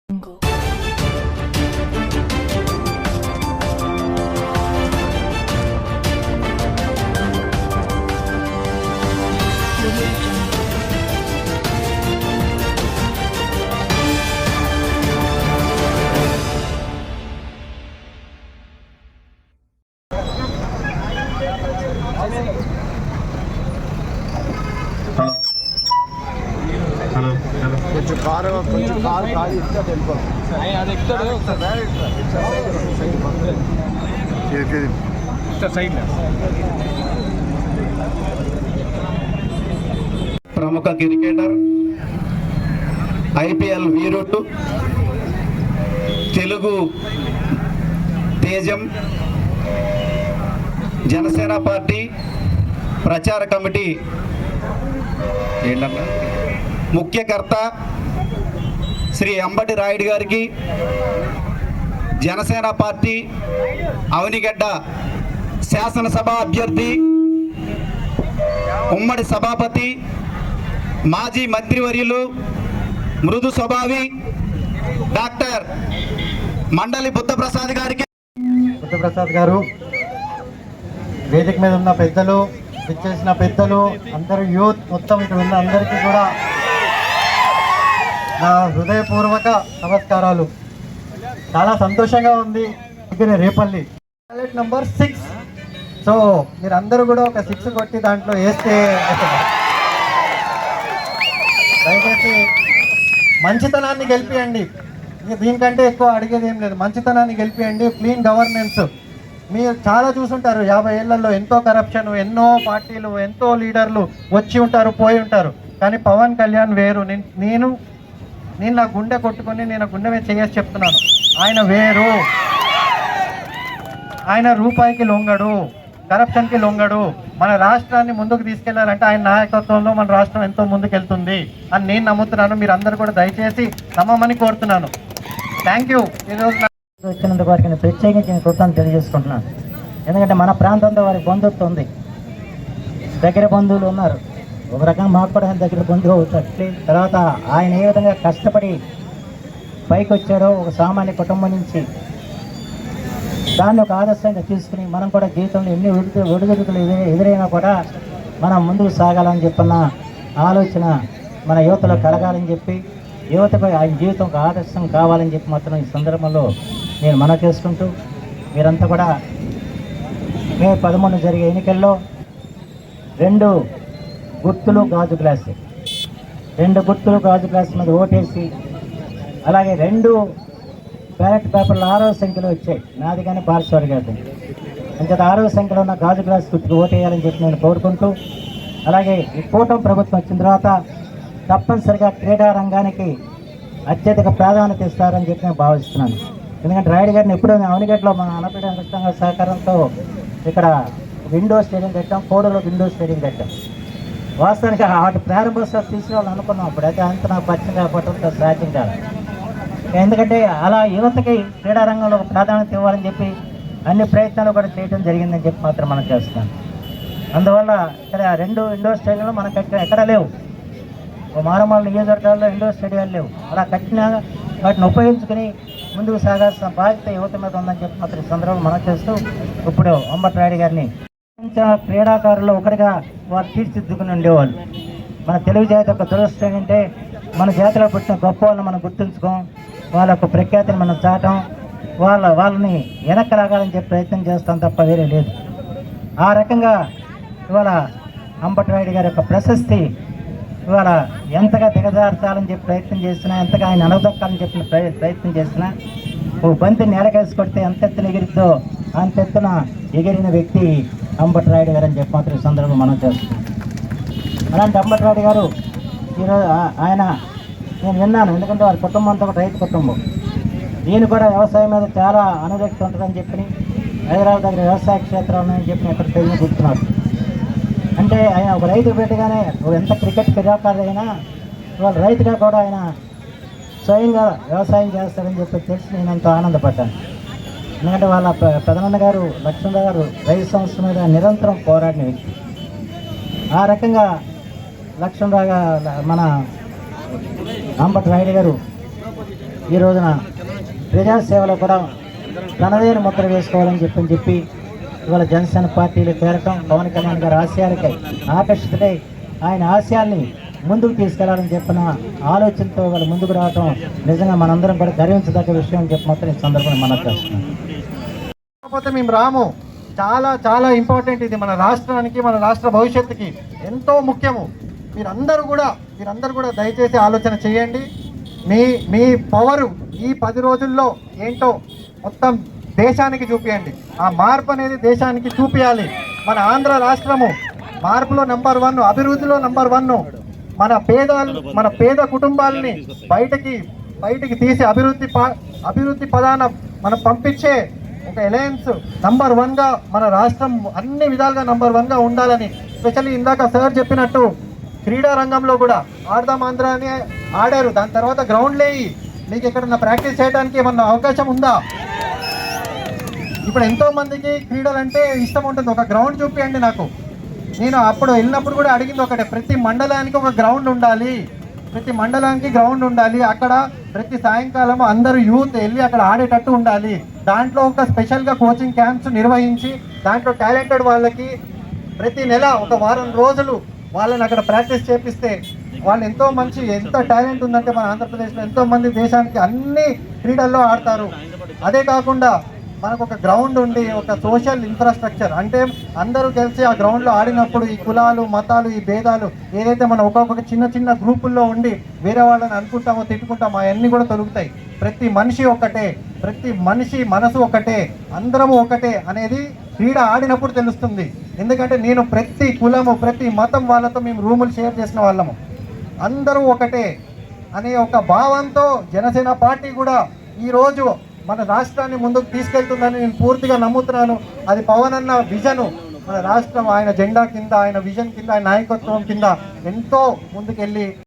కొంచెం కారు ఖాళీ ఇస్తే ప్రముఖ క్రికెటర్, ఐపీఎల్ వీరుడు, తెలుగు తేజం, జనసేన పార్టీ ప్రచార కమిటీ ఏంటన్నా ముఖ్యకర్త శ్రీ అంబటి రాయుడు గారికి, జనసేన పార్టీ అవనిగడ్డ శాసనసభ అభ్యర్థి, ఉమ్మడి సభాపతి, మాజీ మంత్రివర్యులు, మృదు స్వభావి డాక్టర్ మండలి బుద్ధప్రసాద్ గారికి, బుద్ధప్రసాద్ గారు, వేదిక మీద ఉన్న పెద్దలు, ఇచ్చేసిన పెద్దలు, అందరూ యూత్ మొత్తం ఇక్కడ ఉన్న అందరికీ కూడా నా హృదయపూర్వక నమస్కారాలు. చాలా సంతోషంగా ఉంది. Repalle ballot number 6. సో మీరు అందరూ కూడా ఒక 6 కొట్టి దాంట్లో వేస్తే దయచేసి మంచితనాన్ని గెలిపియండి. దీనికంటే ఎక్కువ అడిగేది ఏం లేదు. మంచితనాన్ని గెలిపియండి. క్లీన్ గవర్నెన్స్ మీరు చాలా చూసుంటారు. 50 ఏళ్లలో ఎంతో కరప్షన్, ఎన్నో పార్టీలు, ఎంతో లీడర్లు వచ్చి ఉంటారు, పోయి ఉంటారు. కానీ పవన్ కళ్యాణ్ వేరు. నేను నా గుండె కొట్టుకొని నేను గుండె మీద చేసి చెప్తున్నాను, ఆయన వేరు. ఆయన రూపాయికి లొంగడు, కరప్షన్కి లొంగడు. మన రాష్ట్రాన్ని ముందుకు తీసుకెళ్లాలంటే ఆయన నాయకత్వంలో మన రాష్ట్రం ఎంతో ముందుకెళ్తుంది అని నేను నమ్ముతున్నాను. మీరు అందరూ కూడా దయచేసి నమ్మమని కోరుతున్నాను. Thank you. ఈరోజు వచ్చినందుకు వారికి నేను ప్రత్యేకించి నేను కృతజ్ఞతలు తెలియజేసుకుంటున్నాను. ఎందుకంటే మన ప్రాంతంతో వారికి బంధుత్వం ఉంది, దగ్గర బంధువులు ఉన్నారు. ఒక రకంగా మాకు కూడా దగ్గర బంధువు అవుతారు. తర్వాత ఆయన ఏ విధంగా కష్టపడి పైకి వచ్చాడో ఒక సామాన్య కుటుంబం నుంచి, దాన్ని ఒక ఆదర్శంగా తీసుకుని మనం కూడా జీవితంలో ఎన్ని ఒడిదుడుకులు ఎదురైనా కూడా మనం ముందుకు సాగాలని చెప్పిన ఆలోచన మన యువతలో కలగాలని చెప్పి, యువతపై ఆయన జీవితం ఒక ఆదర్శం కావాలని చెప్పి మాత్రం ఈ సందర్భంలో నేను మనవి చేసుకుంటూ, మీరంతా కూడా మే 11 జరిగే ఎన్నికల్లో 2 గుర్తులు గాజు గ్లాసు, 2 గుర్తులు గాజు గ్లాసు మీద ఓటేసి, అలాగే 2 బ్యాలెట్ పేపర్లు 6వ సంఖ్యలో వచ్చాయి. నాది కానీ పార్శ్వర్ గారిది. అంతే 6వ సంఖ్యలో ఉన్న గాజు గ్లాస్ గుర్తుకు ఓటేయాలని చెప్పి నేను కోరుకుంటూ, అలాగే ఈ కూటమి ప్రభుత్వం వచ్చిన తర్వాత తప్పనిసరిగా క్రీడా రంగానికి అత్యధిక ప్రాధాన్యత ఇస్తారని చెప్పి నేను భావిస్తున్నాను. ఎందుకంటే రాయుడు గారిని ఎప్పుడూ అవనిగడ్డలో మన అనపీడ కృష్ణ సహకారంతో ఇక్కడ విండో స్టేడియం కట్టాం, కోడలో విండో స్టేడియం కట్టాం. వాస్తవానికి వాటి ప్రారంభోత్సవం తీసుకోవాలని అనుకున్నాం. అప్పుడు అయితే అంత నాకు పరిచయం కాకపోవడంతో సాధ్యం కాదు. ఎందుకంటే అలా యువతకి క్రీడారంగంలో ఒక ప్రాధాన్యత ఇవ్వాలని చెప్పి అన్ని ప్రయత్నాలు కూడా చేయడం జరిగిందని చెప్పి మాత్రం మనం చేస్తున్నాం. అందువల్ల ఇక్కడ 2 ఇండోర్ స్టేడియంలు మనకు ఎక్కడ లేవు. మారమాల నియోజకవర్గాల్లో ఇండోర్ స్టేడియాలు లేవు. అలా కట్టినా వాటిని ఉపయోగించుకుని ముందుకు సాగాల్సిన బాధ్యత యువత మీద ఉందని చెప్పి మాత్రం ఈ సందర్భంలో మనం చేస్తూ, ఇప్పుడు అంబటి రాయుడు గారిని క్రీడాకారుల్లో ఒకటిగా వారు తీర్చిదిద్దుకుని ఉండేవాళ్ళు. మన తెలుగు జాతి యొక్క దురదృష్టం ఏంటంటే, మన జాతిలో పుట్టిన గొప్ప వాళ్ళని మనం గుర్తుంచుకోం, వాళ్ళ యొక్క ప్రఖ్యాతిని మనం చాటం, వాళ్ళని వెనక్కి రాగాలని చెప్పి ప్రయత్నం చేస్తాం తప్ప వేరే లేదు. ఆ రకంగా ఇవాళ అంబటి రాయుడు గారి యొక్క ప్రశస్తి ఇవాళ ఎంతగా దిగజార్చాలని చెప్పి ప్రయత్నం చేసినా, ఎంతగా ఆయన అనదొక్కాలని చెప్పిన ప్రయత్నం చేసినా, ఓ బంతి నేలకేసి కొడితే ఎంత ఎత్తున ఎగిరిద్దో అంత ఎత్తున ఎగిరిన వ్యక్తి అంబటి రాయుడు గారు అని చెప్పి మాత్రం ఈ సందర్భంగా మనం చేస్తున్నాం. అలాంటి అంబటి రాయుడు గారు ఈరోజు ఆయన నేను విన్నాను, ఎందుకంటే వారి కుటుంబం అంతా ఒక రైతు కుటుంబం. నేను కూడా వ్యవసాయం మీద చాలా అనురక్తి ఉంటుందని చెప్పి, హైదరాబాద్ దగ్గర వ్యవసాయ క్షేత్రాలు ఉన్నాయని చెప్పి ఎక్కడ తెలియని కూర్చున్నారు. అంటే ఆయన ఒక రైతు పెట్టగానే ఎంత క్రికెట్ క్రీడాకారుడైనా ఇవాళ రైతుగా కూడా ఆయన స్వయంగా వ్యవసాయం చేస్తారని చెప్పి తెలిసి నేను ఎంతో ఆనందపడ్డాను. ఎందుకంటే వాళ్ళ పెదనాన్న గారు లక్ష్మణరావు గారు రైతు సంస్థ మీద నిరంతరం పోరాడిన వ్యక్తి. ఆ రకంగా లక్ష్మణరావు మన అంబటి రాయుడు గారు ఈ రోజున ప్రజాసేవలో కూడా తనదైన ముద్ర వేసుకోవాలని చెప్పి ఇవాళ జనసేన పార్టీలు చేరటం, పవన్ కళ్యాణ్ గారి ఆశయాలకై ఆకర్షితుడై ఆయన ఆశయాల్ని ముందుకు తీసుకెళ్లాలని చెప్పిన ఆలోచనతో వాళ్ళు ముందుకు రావటం నిజంగా మనందరం కూడా గర్వించదగ్గ విషయం అని చెప్పి మాత్రం ఈ సందర్భంగా మనం చేస్తున్నాం. కాకపోతే మేము రాము, చాలా చాలా ఇంపార్టెంట్ ఇది మన రాష్ట్రానికి, మన రాష్ట్ర భవిష్యత్తుకి ఎంతో ముఖ్యము. మీరందరూ కూడా దయచేసి ఆలోచన చేయండి. మీ పవరు ఈ 10 రోజుల్లో ఏంటో మొత్తం దేశానికి చూపియండి. ఆ మార్పు అనేది దేశానికి చూపించాలి. మన ఆంధ్ర రాష్ట్రము మార్పులో నెంబర్ 1, అభివృద్ధిలో నెంబర్ 1. మన పేద కుటుంబాలని బయటికి తీసి అభివృద్ధి పదాన మనం పంపించే ఒక అలయన్స్ నెంబర్ 1గా మన రాష్ట్రం అన్ని విధాలుగా నెంబర్ 1గా ఉండాలని, స్పెషల్లీ ఇందాక సార్ చెప్పినట్టు క్రీడా రంగంలో కూడా ఆడదాం ఆంధ్ర అని ఆడారు. దాని తర్వాత గ్రౌండ్ లేయి మీకు ఎక్కడన్నా ప్రాక్టీస్ చేయడానికి ఏమన్నా అవకాశం ఉందా? ఇప్పుడు ఎంతో మందికి క్రీడలు అంటే ఇష్టం ఉంటుంది. ఒక గ్రౌండ్ చూపించండి నాకు. నేను అప్పుడు వెళ్ళినప్పుడు కూడా అడిగింది ఒకటే, ప్రతి మండలానికి ఒక గ్రౌండ్ ఉండాలి, అక్కడ ప్రతి సాయంకాలం అందరూ యూత్ వెళ్ళి అక్కడ ఆడేటట్టు ఉండాలి. దాంట్లో ఒక స్పెషల్గా కోచింగ్ క్యాంప్స్ నిర్వహించి దాంట్లో టాలెంటెడ్ వాళ్ళకి ప్రతి నెల ఒక వారం రోజులు వాళ్ళని అక్కడ ప్రాక్టీస్ చేపిస్తే వాళ్ళు ఎంత టాలెంట్ ఉందంటే మన ఆంధ్రప్రదేశ్లో ఎంతో మంది దేశానికి అన్ని క్రీడల్లో ఆడతారు. అదే కాకుండా మనకు ఒక గ్రౌండ్ ఉండి ఒక సోషల్ ఇన్ఫ్రాస్ట్రక్చర్ అంటే అందరూ కలిసి ఆ గ్రౌండ్లో ఆడినప్పుడు ఈ కులాలు మతాలు ఈ భేదాలు ఏదైతే మనం ఒక్కొక్క చిన్న గ్రూపుల్లో ఉండి వేరే వాళ్ళని అనుకుంటామో తిట్టుకుంటామో అవన్నీ కూడా తొలుగుతాయి. ప్రతి మనిషి ఒక్కటే, ప్రతి మనిషి మనసు ఒకటే, అందరము ఒకటే అనేది క్రీడ ఆడినప్పుడు తెలుస్తుంది. ఎందుకంటే నేను ప్రతి కులము ప్రతి మతం వాళ్ళతో మేము రూములు షేర్ చేసిన వాళ్ళము, అందరూ ఒకటే అనే ఒక భావంతో జనసేన పార్టీ కూడా ఈరోజు మన రాష్ట్రాన్ని ముందుకు తీసుకెళ్తుందని నేను పూర్తిగా నమ్ముతున్నాను. అది పవన్ అన్న విజను మన రాష్ట్రం ఆయన జెండా కింద, ఆయన విజన్ కింద, ఆయన నాయకత్వం కింద ఎంతో ముందుకెళ్ళి